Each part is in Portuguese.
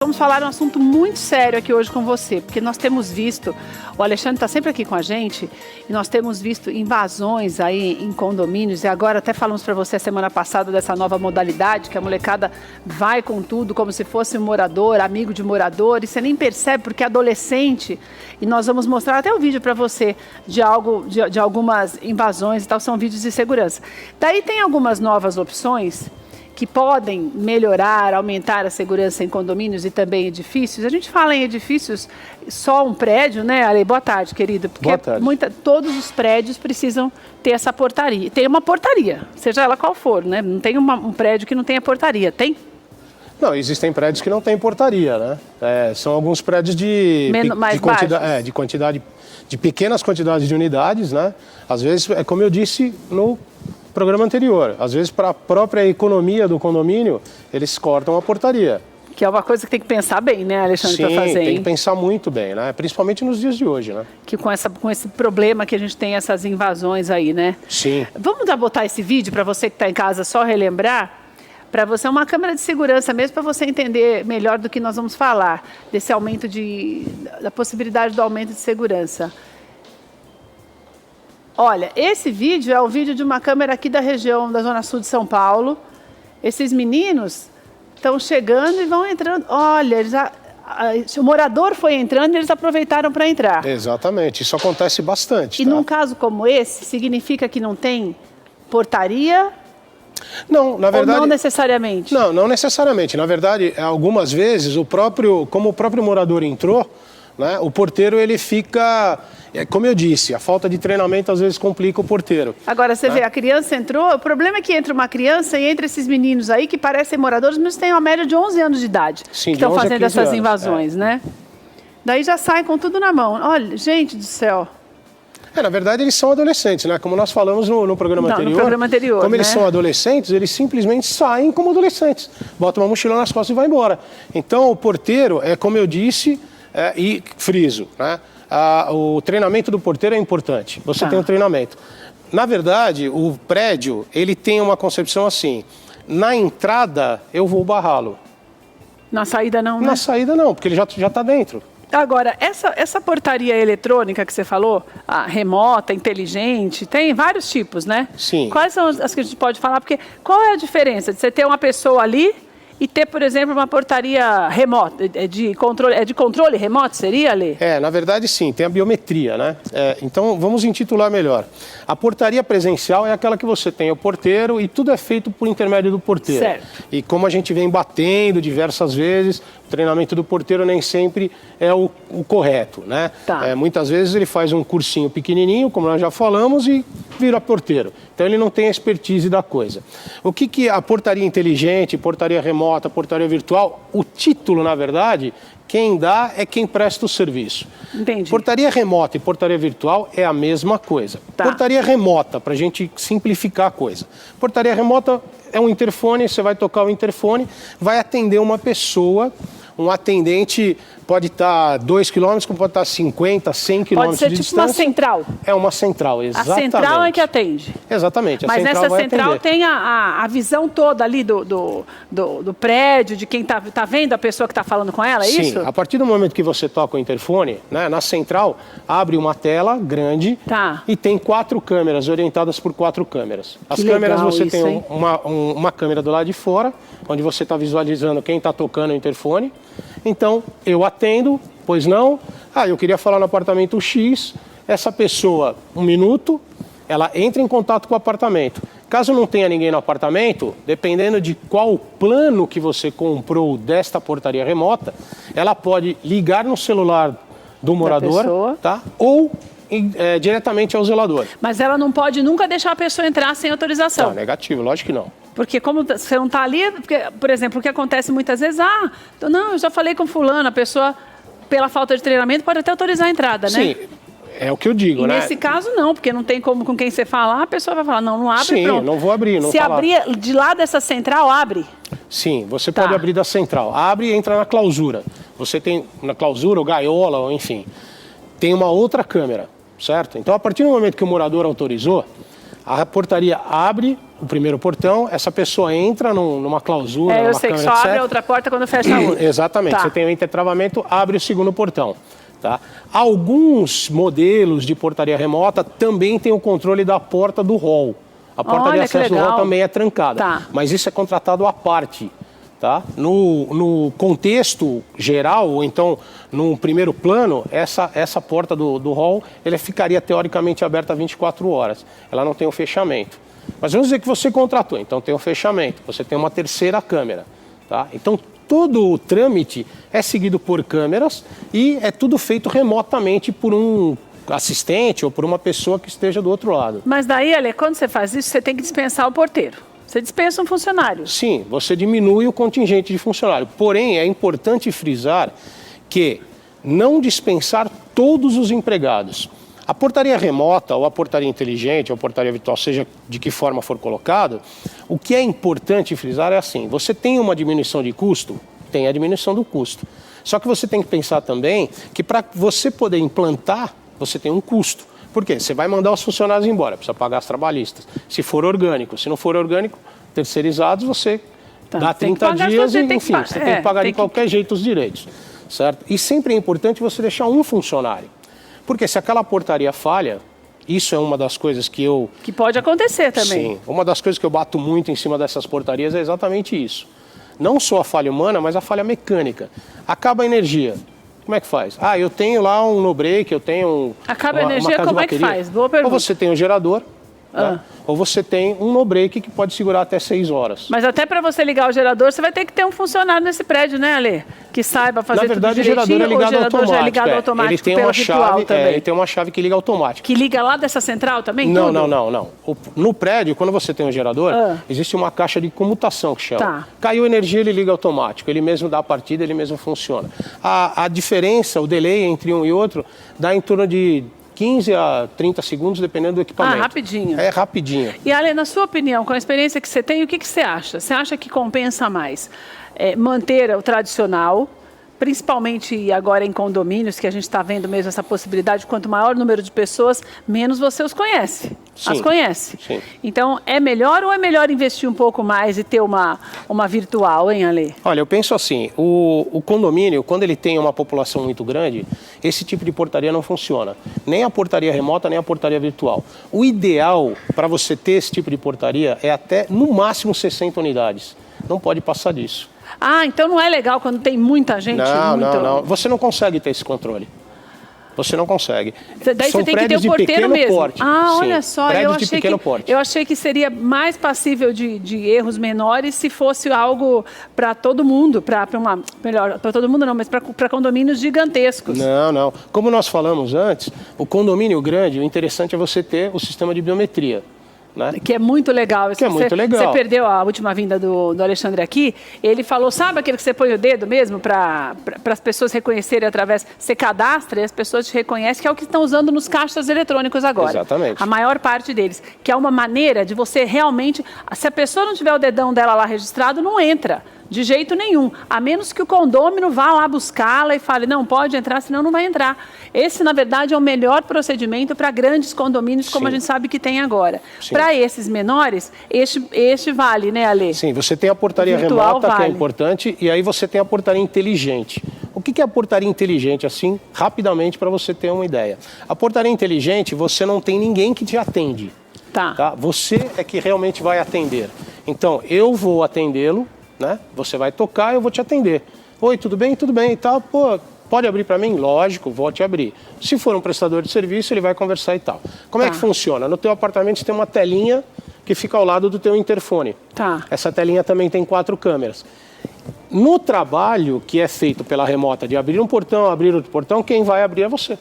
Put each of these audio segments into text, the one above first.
Vamos falar um assunto muito sério aqui hoje com você, porque nós temos visto, o Alexandre está sempre aqui com a gente, e nós temos visto invasões aí em condomínios, e agora até falamos para você a semana passada dessa nova modalidade, que a molecada vai com tudo, como se fosse um morador, amigo de morador, e você nem percebe porque é adolescente, e nós vamos mostrar até o vídeo para você de algumas invasões e tal, são vídeos de segurança. Daí tem algumas novas opções que podem melhorar, aumentar a segurança em condomínios e também edifícios. A gente fala em edifícios, só um prédio, né, Ale? Boa tarde, querido. Porque boa tarde. Todos os prédios precisam ter essa portaria. Tem uma portaria, seja ela qual for, né? Não tem um prédio que não tenha portaria, tem? Não, existem prédios que não têm portaria, né? São alguns prédios de pequenas quantidades de unidades, né? Às vezes, é como eu disse no programa anterior, às vezes para a própria economia do condomínio, eles cortam a portaria. Que é uma coisa que tem que pensar bem, né, Alexandre, para fazer. Sim, tem que pensar muito bem, né? Principalmente nos dias de hoje, né? Que com esse problema que a gente tem, essas invasões aí, né? Sim. Vamos botar esse vídeo para você que está em casa só relembrar? Para você, uma câmera de segurança mesmo, para você entender melhor do que nós vamos falar, desse aumento da possibilidade do aumento de segurança. Olha, esse vídeo é um vídeo de uma câmera aqui da região da Zona Sul de São Paulo. Esses meninos estão chegando e vão entrando. Olha, o morador foi entrando e eles aproveitaram para entrar. Exatamente, isso acontece bastante. E num caso como esse, significa que não tem portaria? Não, na verdade... Ou não necessariamente? Não, não necessariamente. Na verdade, algumas vezes, como o próprio morador entrou, né, o porteiro ele fica... Como eu disse, a falta de treinamento às vezes complica o porteiro. Agora, você vê, a criança entrou, o problema é que entra uma criança e entre esses meninos aí que parecem moradores, mas têm uma média de 11 anos de idade. Sim, que estão fazendo essas anos, invasões, né? Daí já saem com tudo na mão. Olha, gente do céu. Na verdade, eles são adolescentes, né? Como nós falamos no programa anterior. No programa anterior, como eles são adolescentes, eles simplesmente saem como adolescentes. Botam uma mochila nas costas e vai embora. Então, o porteiro, como eu disse, e friso, né? O treinamento do porteiro é importante. Você tem um treinamento. Na verdade, o prédio, ele tem uma concepção assim. Na entrada, eu vou barrá-lo. Na saída não, né? Na saída não, porque ele já está dentro. Agora, essa portaria eletrônica que você falou, a remota, inteligente, tem vários tipos, né? Sim. Quais são as que a gente pode falar? Porque qual é a diferença de você ter uma pessoa ali e ter, por exemplo, uma portaria remota, de controle remoto, seria, Ale? Na verdade sim, tem a biometria, né? Então vamos intitular melhor. A portaria presencial é aquela que você tem o porteiro e tudo é feito por intermédio do porteiro. Certo. E como a gente vem batendo diversas vezes, o treinamento do porteiro nem sempre é o correto, né? Tá. Muitas vezes ele faz um cursinho pequenininho, como nós já falamos, e vira porteiro. Então ele não tem a expertise da coisa. O que a portaria inteligente, portaria remota, portaria virtual, o título, na verdade, quem dá é quem presta o serviço. Entendi. Portaria remota e portaria virtual é a mesma coisa. Tá. Portaria remota, para a gente simplificar a coisa. Portaria remota é um interfone, você vai tocar o interfone, vai atender uma pessoa, um atendente pode estar 2 km, como pode estar 50, 100 km de distância. Pode ser tipo uma central. É uma central, exatamente. A central é que atende. Exatamente. Mas nessa central tem a visão toda ali do prédio, de quem está vendo a pessoa que está falando com ela, é isso? Sim, a partir do momento que você toca o interfone, né, na central, abre uma tela grande e tem 4 câmeras orientadas por 4 câmeras. As câmeras você tem uma câmera do lado de fora, onde você está visualizando quem está tocando o interfone. Então, eu atendo, pois não. Eu queria falar no apartamento X. Essa pessoa, 1 minuto, ela entra em contato com o apartamento. Caso não tenha ninguém no apartamento, dependendo de qual plano que você comprou desta portaria remota, ela pode ligar no celular do morador, tá? Ou diretamente ao zelador. Mas ela não pode nunca deixar a pessoa entrar sem autorização? Não, negativo, lógico que não. Porque como você não está ali, por exemplo, o que acontece muitas vezes, não, eu já falei com fulano, a pessoa, pela falta de treinamento, pode até autorizar a entrada, né? Sim, é o que eu digo, né? Nesse caso não, porque não tem como com quem você falar, a pessoa vai falar, não abre, sim, pronto. Não vou abrir, não. Se abrir de lá dessa central, abre? Sim, você pode abrir da central. Abre e entra na clausura. Você tem na clausura, ou gaiola, ou enfim, tem uma outra câmera, certo? Então, a partir do momento que o morador autorizou, a portaria abre o primeiro portão, essa pessoa entra numa clausura, eu sei que só abre a outra porta quando fecha a outra. Exatamente, você tem o intertravamento, abre o segundo portão. Tá? Alguns modelos de portaria remota também têm o controle da porta do hall. A porta de acesso do hall também é trancada, mas isso é contratado à parte. Tá? No contexto geral, ou então no primeiro plano, essa porta do hall ela ficaria teoricamente aberta 24 horas. Ela não tem o fechamento. Mas vamos dizer que você contratou, então tem o fechamento, você tem uma terceira câmera. Tá? Então todo o trâmite é seguido por câmeras e é tudo feito remotamente por um assistente ou por uma pessoa que esteja do outro lado. Mas daí, Ale, quando você faz isso, você tem que dispensar o porteiro. Você dispensa um funcionário. Sim, você diminui o contingente de funcionário. Porém, é importante frisar que não dispensar todos os empregados. A portaria remota, ou a portaria inteligente, ou a portaria virtual, seja de que forma for colocado, o que é importante frisar é assim, você tem uma diminuição de custo? Tem a diminuição do custo. Só que você tem que pensar também que para você poder implantar, você tem um custo. Por quê? Você vai mandar os funcionários embora, precisa pagar as trabalhistas. Se for orgânico, se não for orgânico, terceirizados, você dá 30 dias e, enfim, você tem que pagar de qualquer jeito os direitos. Certo? E sempre é importante você deixar um funcionário. Porque se aquela portaria falha, isso é uma das coisas que eu... Que pode acontecer também. Sim, uma das coisas que eu bato muito em cima dessas portarias é exatamente isso. Não só a falha humana, mas a falha mecânica. Acaba a energia. Como é que faz? Eu tenho lá um no-break, eu tenho Acaba a energia, como é que faz? Boa pergunta. Ou você tem um gerador, né? Ou você tem um no-break que pode segurar até 6 horas. Mas até para você ligar o gerador, você vai ter que ter um funcionário nesse prédio, né, Ale? Que saiba fazer tudo direitinho. Na verdade, o gerador é ligado automático. Ele tem uma chave, ele tem uma chave que liga automático. Que liga lá dessa central também? Não. No prédio, quando você tem um gerador, existe uma caixa de comutação que chama. Tá. Caiu energia, ele liga automático. Ele mesmo dá a partida, ele mesmo funciona. A diferença, o delay entre um e outro, dá em torno de 15 a 30 segundos, dependendo do equipamento. Rapidinho. É rapidinho. E, Ale, na sua opinião, com a experiência que você tem, o que você acha? Você acha que compensa mais manter o tradicional, principalmente agora em condomínios, que a gente está vendo mesmo essa possibilidade, quanto maior o número de pessoas, menos você os conhece. Sim, as conhece. Sim. Então, é melhor ou é melhor investir um pouco mais e ter uma virtual, hein, Ale? Olha, eu penso assim, o condomínio, quando ele tem uma população muito grande, esse tipo de portaria não funciona. Nem a portaria remota, nem a portaria virtual. O ideal para você ter esse tipo de portaria é até, no máximo, 60 unidades. Não pode passar disso. Então não é legal quando tem muita gente? Não. Você não consegue ter esse controle. Você não consegue. Daí São você tem que ter o porteiro mesmo. Porte. Olha só, eu achei que seria mais passível de erros menores se fosse algo para todo mundo, para todo mundo não, mas para condomínios gigantescos. Não. Como nós falamos antes, o condomínio grande, o interessante é você ter o sistema de biometria. Né? Que é muito legal. Muito legal. Você perdeu a última vinda do Alexandre aqui, ele falou, sabe aquele que você põe o dedo mesmo para as pessoas reconhecerem através, você cadastra e as pessoas te reconhecem, que é o que estão usando nos caixas eletrônicos agora. Exatamente. A maior parte deles, que é uma maneira de você realmente, se a pessoa não tiver o dedão dela lá registrado, não entra. De jeito nenhum, a menos que o condômino vá lá buscá-la e fale, não, pode entrar, senão não vai entrar. Esse, na verdade, é o melhor procedimento para grandes condomínios, como a gente sabe que tem agora. Para esses menores, este vale, né, Ale? Sim, você tem a portaria remota, que é importante, e aí você tem a portaria inteligente. O que é a portaria inteligente, assim, rapidamente, para você ter uma ideia? A portaria inteligente, você não tem ninguém que te atende. Tá? Você é que realmente vai atender. Então, eu vou atendê-lo, né? Você vai tocar, eu vou te atender. Oi, tudo bem? Tudo bem e tal. Pô, pode abrir para mim? Lógico, vou te abrir. Se for um prestador de serviço, ele vai conversar e tal. Como é que funciona? No teu apartamento você tem uma telinha que fica ao lado do teu interfone. Essa telinha também tem 4 câmeras. No trabalho que é feito pela remota de abrir um portão, abrir outro portão, quem vai abrir é você.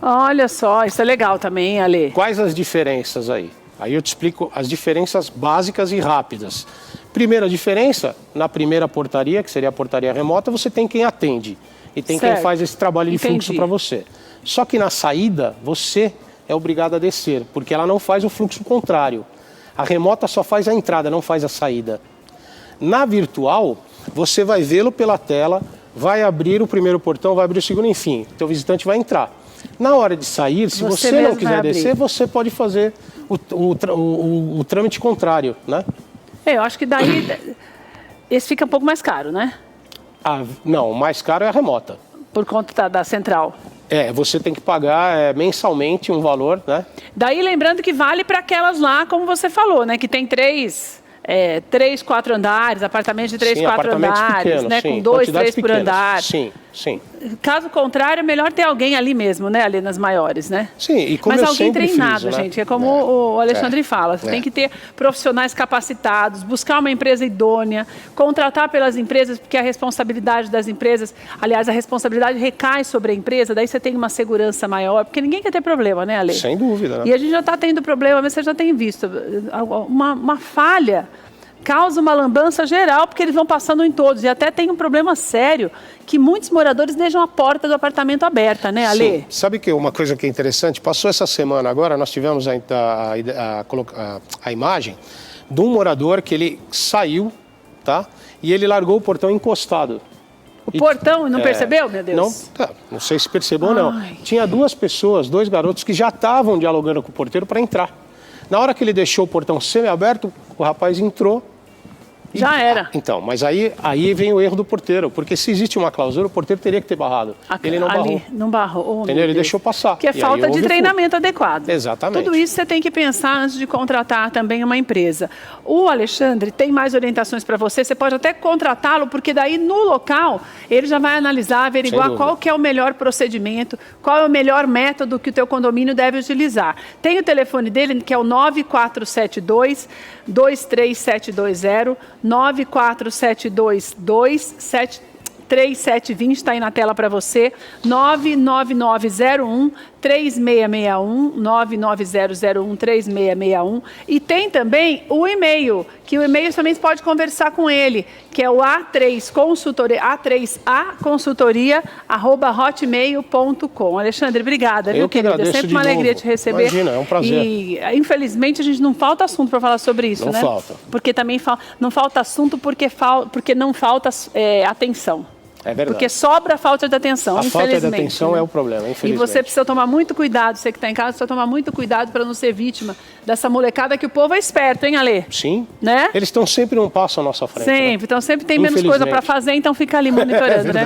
Olha só, isso é legal também, Ale. Quais as diferenças aí? Aí eu te explico as diferenças básicas e rápidas. Primeira diferença, na primeira portaria, que seria a portaria remota, você tem quem atende. E tem quem faz esse trabalho de fluxo para você. Só que na saída, você é obrigado a descer, porque ela não faz o fluxo contrário. A remota só faz a entrada, não faz a saída. Na virtual, você vai vê-lo pela tela, vai abrir o primeiro portão, vai abrir o segundo, enfim, o teu visitante vai entrar. Na hora de sair, se você não quiser descer, você pode fazer o trâmite contrário, né? Eu acho que daí esse fica um pouco mais caro, né? Não, o mais caro é a remota. Por conta da central. Você tem que pagar mensalmente um valor, né? Daí lembrando que vale para aquelas lá, como você falou, né? Que tem 3, 4 andares, apartamentos de 3, 4 andares, pequenos, né? Sim, Com 2, 3 por pequenas. andar. Sim, sim. Caso contrário, é melhor ter alguém ali mesmo, né? Ali nas maiores, né? Sim, e como Mas eu alguém sempre treinado, friso, né? gente. É como o Alexandre fala. Você tem que ter profissionais capacitados, buscar uma empresa idônea, contratar pelas empresas, porque a responsabilidade das empresas, aliás, a responsabilidade recai sobre a empresa, daí você tem uma segurança maior, porque ninguém quer ter problema, né, Ale? Sem dúvida, né? E a gente já está tendo problema, mas você já tem visto uma falha causa uma lambança geral, porque eles vão passando em todos. E até tem um problema sério, que muitos moradores deixam a porta do apartamento aberta, né, Ale? Sim. Sabe que uma coisa que é interessante? Passou essa semana agora, nós tivemos a imagem de um morador que ele saiu, tá? E ele largou o portão encostado. O portão não percebeu, meu Deus? Não sei se percebeu ou não. Tinha 2 pessoas, 2 garotos que já estavam dialogando com o porteiro para entrar. Na hora que ele deixou o portão semi-aberto, o rapaz entrou. Já era. Então, mas aí vem o erro do porteiro, porque se existe uma clausura, o porteiro teria que ter barrado. Ele não barrou. Não barrou. Entendeu? Ele deixou passar. Que é falta de treinamento adequado. Exatamente. Tudo isso você tem que pensar antes de contratar também uma empresa. O Alexandre tem mais orientações para você, você pode até contratá-lo, porque daí no local ele já vai analisar, averiguar qual que é o melhor procedimento, qual é o melhor método que o teu condomínio deve utilizar. Tem o telefone dele, que é o 9472-23720, 9472-3720, está aí na tela para você, 99901-3661, 99001-3661. E tem também o e-mail, que o e-mail também pode conversar com ele, que é o a3consultoria@hotmail.com. Alexandre, obrigada, viu, querida? É sempre uma alegria te receber. Imagina, é um prazer. E, infelizmente, a gente não falta assunto para falar sobre isso, né? Não falta. Porque também não falta assunto porque não falta atenção. É verdade. Porque sobra a falta de atenção, infelizmente. A falta de atenção é o problema, infelizmente. E você precisa tomar muito cuidado, você que está em casa, precisa tomar muito cuidado para não ser vítima dessa molecada, que o povo é esperto, hein, Alê? Sim. Né? Eles estão sempre um passo à nossa frente. Sempre, então sempre tem menos coisa para fazer, então fica ali monitorando, né?